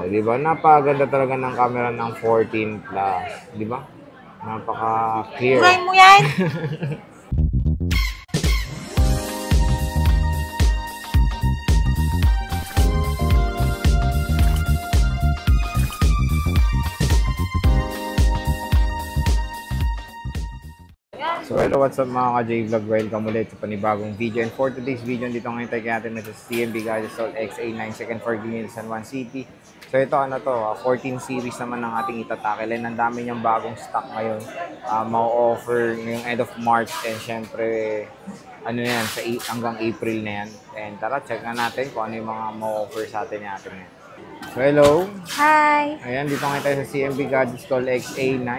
Di ba? Napakaganda talaga ng camera ng 14 Plus. Di ba? Napaka-clear. Try mo yan! So hello, what's up mga ka-J-Vlog? Welcome ulit sa panibagong video. And for today's video, dito ngayon tayo natin sa CMB Gadget Sol XA9 second for Green San Juan City. So ito 14 series naman ng ating itatakil. And ang dami niyang bagong stock ngayon. Ma-offer ngayong end of March. And syempre, hanggang April na yan. And tara, check na natin kung ano yung mga ma-offer sa atin natin ngayon. So hello. Hi! Ayan, dito ngayon tayo sa CMB Gadget Sol XA9.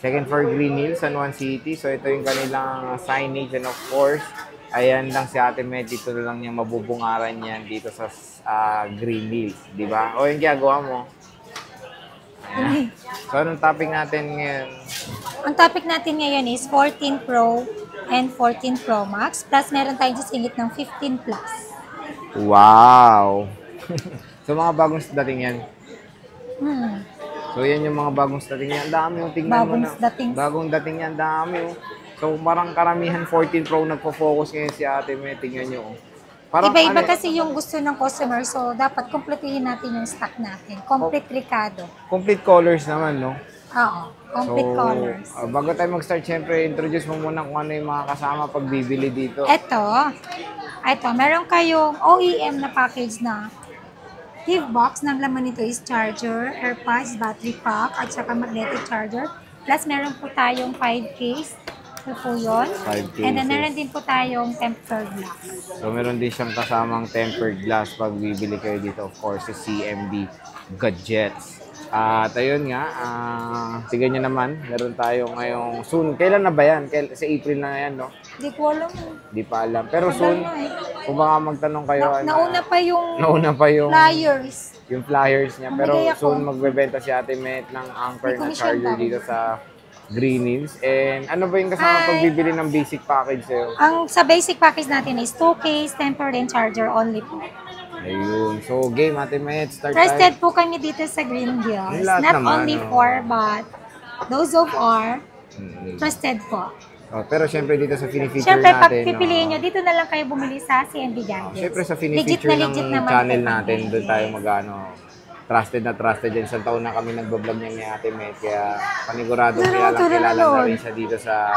Second for Green Hills, San Juan City. So, ito yung kanilang signage. And of course, ayan lang si Ate Med. Dito na lang niya mabubungaran yan dito sa Green Hills. Diba? O, yung ginagawa mo. Ayan. So, anong topic natin ngayon? Ang topic natin ngayon is 14 Pro and 14 Pro Max. Plus, meron tayong sisingit ng 15 Plus. Wow! So, mga bagong dating yan. So, yan yung mga bagong dating yan. Dami yung tingnan mo na. Bagong dating yan. Dami yung. So, parang karamihan 14 Pro nagpo-focus ngayon si Ate May. Tingnan nyo. Iba-iba kasi yung gusto ng customer. So, dapat completihin natin yung stock natin. Complete Ricardo. Complete colors naman, no? Oo. Complete colors. Bago tayo mag-start, syempre, introduce mo muna kung ano yung mga kasama pag bibili dito. Ito, meron kayong OEM na package na gift box. Ng laman nito is charger, AirPods, battery pack, at saka magnetic charger. Plus, meron po tayong 5 case. Ito po yun. 5 cases. And then, meron din po tayong tempered glass. So, meron din siyang kasamang tempered glass pag bibili kayo dito, of course, sa CMB Gadgets. At ayun nga, tignan nyo naman, meron tayo ngayong soon. Kailan na ba yan? Sa April na yan, no? Hindi ko alam. Hindi pa alam. Pero soon, kung baka magtanong kayo, nauna pa yung flyers. Yung flyers niya. Pero soon, magbebenta si Ate Met ng Anker na charger dito sa Green Hills. And ano ba yung kasama pag bibili ng basic package sa'yo? Ang sa basic package natin is 2 case, tempered, and charger only po. Ayun. So, game, Ate Met. Start Trusted po kami dito sa Green Hills. Not naman, only for, but those of our trusted po. Pero syempre dito sa fini-feature syempre, natin. Syempre, pag pipiliin nyo, dito na lang kayo bumili sa CMB Gadgets. Syempre, sa fini-feature ng channel natin, doon tayo trusted na trusted yan. Isang taon na kami nagbablog niya ni Ate Met. Kaya paniguradong kilala na rin siya dito sa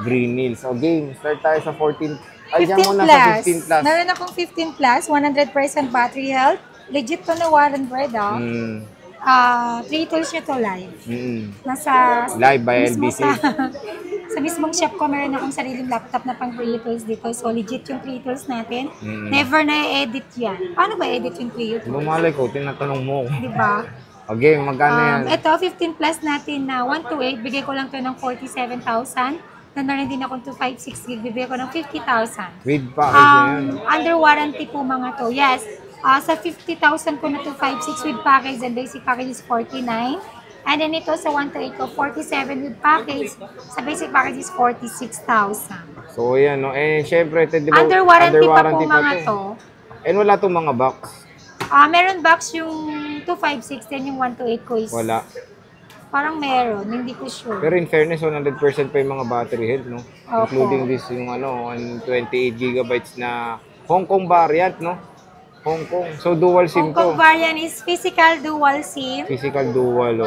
Green Hills. So, game. Start tayo sa 14. 15 plus. 15 plus. Meron akong 15 plus, 100% battery health. Legit to na Warren Bread, 3 tools nyo to live. Nasa live by LBC. Sa mismong shop ko, meron akong sariling laptop na pang 3 tools dito. So, legit yung 3 tools natin. Never na-edit yan. Paano ba edit yung 3 tools? Bumalay ko, tinatanong mo. Diba? Okay, magkano yan? Ito, 15 plus natin na 128. Bigay ko lang to ng 47,000. Meron din akong 256 gig. Bibigay ko ng 50,000. With package yan? Under warranty po mga to. Yes. Sa 50,000 ko na 256 with package and basic package is 49. And then ito sa 128 ko, 47 with package. Sa basic package is 46,000. So, yan, no? Syempre, diba, under warranty pa po mga to. And wala itong mga box? Meron box yung 256, then yung 128 ko is... Wala. Parang meron, hindi ko sure. Pero in fairness, 100% pa yung mga battery health, no? Opo. Including this, yung 128 gigabytes na Hong Kong variant, no? Hong Kong. So, dual SIM to. Hong Kong variant is physical dual SIM. Physical dual,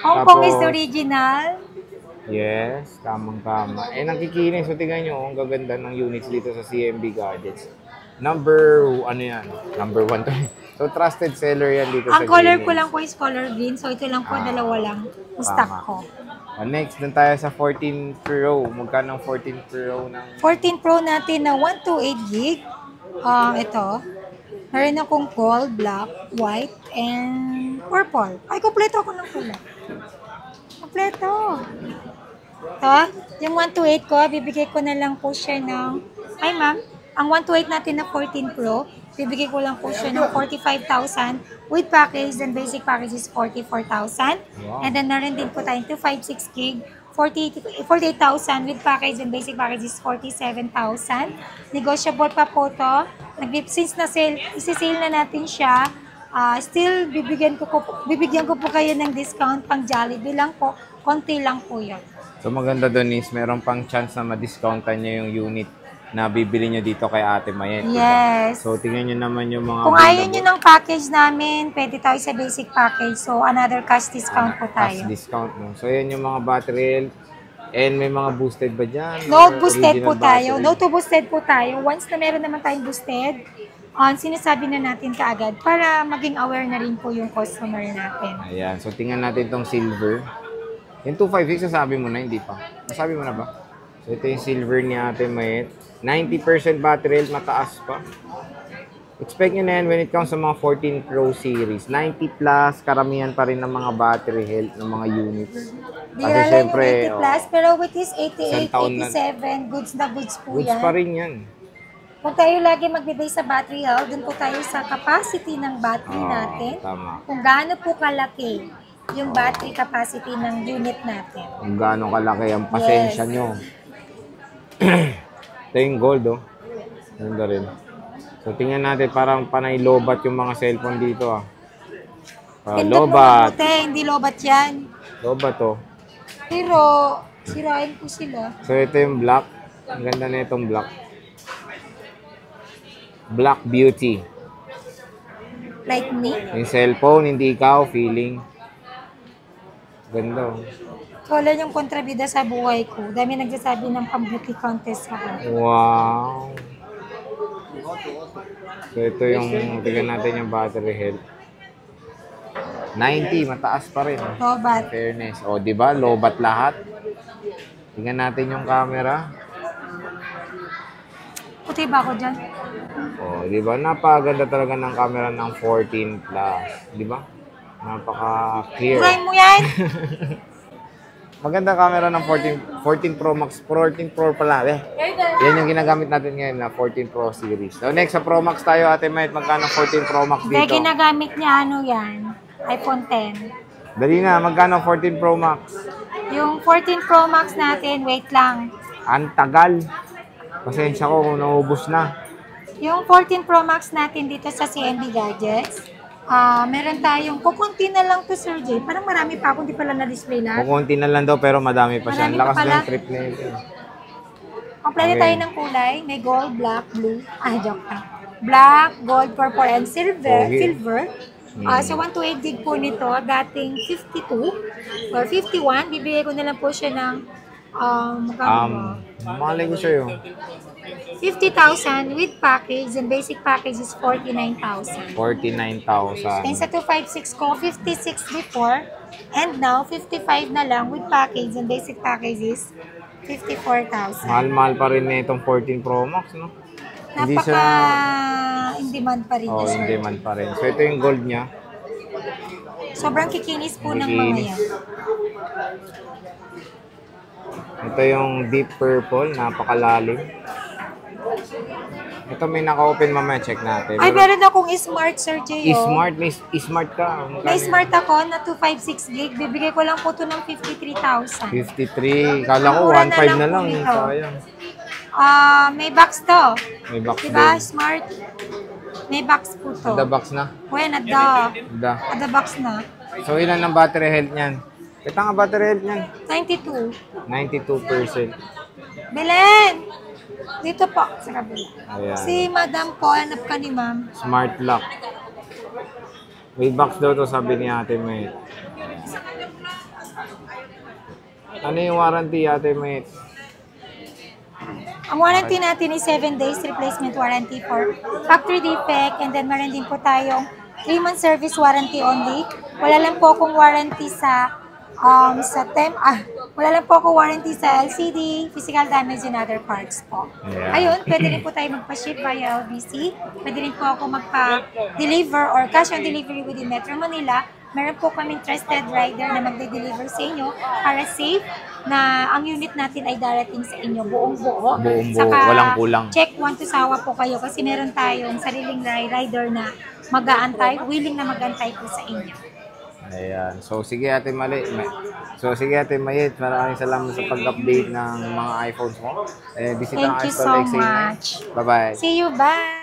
Hong Kong is the original. Yes, tamang-tama. Nakikinis. So, tingnan nyo, ang gaganda ng units dito sa CMB Gadgets. Number 1 to. So, trusted seller yan dito sa Ang color ko lang po is color green. So, ito lang po, dalawa lang yung stock ko. Next, dun tayo sa 14 Pro. Magkano ang 14 Pro ng... 14 Pro natin na 128 gig. Ito. Meron akong gold, black, white, and purple. Ay, kompleto ako ng kulay. Kompleto. Ito, yung 128 ko, bibigay ko na lang po siya ng... Ay, ma'am. Ang 128 natin na 14 Pro, bibigay ko lang po siya ng 45,000 with package and basic package is 44,000. Wow. And then narin din po tayong 256 gig, 48,000 with package and basic package is 47,000. Negotiable pa po to. Since na sale, isi-sale na natin siya, Still, bibigyan ko po kayo ng discount pang Jollibee lang po. Konti lang po yun. So maganda doon is meron pang chance na ma-discountan nyo yung unit na bibili nyo dito kay Ate Mayet. Yes. So tingnan nyo naman yung mga Kung ayaw nyo ng package namin, pwede tayo sa basic package. So, another cash discount po cash tayo. discount. No? So yan yung mga battery health. And may mga boosted ba dyan? No Or boosted po original tayo. battery? No to boosted po tayo. Once na meron naman tayong boosted, sinasabi na natin kaagad para maging aware na rin po yung customer natin. Ayan. So tingnan natin tong silver. Yung 256, sabi mo na, hindi pa. Nasabi mo na ba? So ito yung silver ni Ate Mayet. 90% battery health, mataas pa. Expect nyo na yan when it comes sa mga 14 Pro series. 90 plus, karamihan pa rin ng mga battery health ng mga units. Bira lang yung 80 plus, pero with this 88, isang taon na- 87, goods na goods po goods yan. pa rin yan. Kung tayo lagi magbibay sa battery health, dun po tayo sa capacity ng battery Oo, natin. tama. Kung gaano po kalaki yung battery capacity ng unit natin. Kung gaano kalaki ang pasensya Yes. nyo. Ito yung gold, oh. Ganda rin. So, tingnan natin, parang panay lobat yung mga cellphone dito, ah. Pindot mo Lobat. mabuti, hindi lobat yan. Lobat, oh. Pero, sirain po sila. So, ito yung black. Ang ganda na itong black. Black Beauty. Like me. Yung cellphone, hindi ikaw, feeling. Ganda, oh. Wala yung kontrabida sa buhay ko. Dami nagsasabi ng pang-beauty contest ako. Wow. So, ito yung, tingnan natin yung battery health. 90, mataas pa rin. Lobat. Fairness. O, di ba? Lobat lahat. Tingnan natin yung camera. Puti ba ako dyan? O, di ba? Napakaganda talaga ng camera ng 14 plus. Di ba? Napaka-clear. Try mo yan! Maganda camera ng 14 Pro Max. 14 Pro pala. Yan yung ginagamit natin ngayon na 14 Pro series. So, next sa Pro Max tayo, Ate Mayet. Magkano 14 Pro Max Hindi, dito? ginagamit niya ano yan. iPhone 10. Dali na, magkano 14 Pro Max? Yung 14 Pro Max natin, wait lang. Ang tagal. Pasensya ko kung naubos na. Yung 14 Pro Max natin dito sa CNB Gadgets, meron tayong, kukunti na lang to Sir Jay. Parang marami pa ako, hindi pala na-display lahat. Kukunti na lang daw pero madami pa siya. Marami Lakas pa pala. ng trip na ito. Kompleto Okay. tayo ng kulay. May gold, black, blue. Joke lang. Black, gold, purple, and silver. Okay. Silver. Sa 128 gig po nito, dating 52 or 51, bibigay ko na lang po siya ng Malay ko sa'yo. 50,000 with package, and basic package is 49,000. 49,000. And sa 256 ko, 56 before, and now 55 na lang with package, and basic package is 54,000. Mahal-mahal pa rin na itong 14 Pro Max, no? Hindi Napaka siya... in demand pa rin Oh, niya, hindi sir. man pa rin. So, ito yung gold niya. Sobrang kikinis po ng mga Kikinis. yan. Ito yung deep purple, napakalalim. Ito may naka-open, mamaya check natin. Ay, meron akong smart, Sir Jay. Smart, may smart ka. Magkano May yun? smart ako na 256 gig. Bibigay ko lang po ito ng 53,000. 53. Kala ko Mura 1.5 na po lang. ito. Sayang. May box to. May box Diba? din. Smart. May box po to. The box na. When at Da. the box na. So, ilan ang battery health niyan? Kita nga battery health niyan. 92. 92%. Belen! Dito po, sa kabila. Ayan. Si madam po, hanap ka ni ma'am. Smart lock. May box daw to, sabi ni Ate Mayet. Ano yung warranty, Ate Mayet? Ang warranty natin is 7 days replacement warranty for factory defect, and then meron din po tayong 3-month service warranty only. Wala lang po akong warranty sa wala lang po akong warranty sa LCD, physical damage, and other parts po. Yeah. Ayun, pwede rin po tayo magpa-ship via LBC. Pwede rin po ako magpa-deliver or cash on delivery within Metro Manila. Meron po kaming trusted rider na magde-deliver sa inyo para safe na ang unit natin ay darating sa inyo buong-buo. Buong-buo, Saka, walang kulang. check one to sawa po kayo kasi meron tayong sariling rider na mag-aantay, willing na mag-aantay po sa inyo. Ayan. So, sige Ate Mayet. Maraming salamat sa pag-update ng mga iPhones mo. Visit Thank ang you iStore so XA9. much. Bye-bye. See you, bye!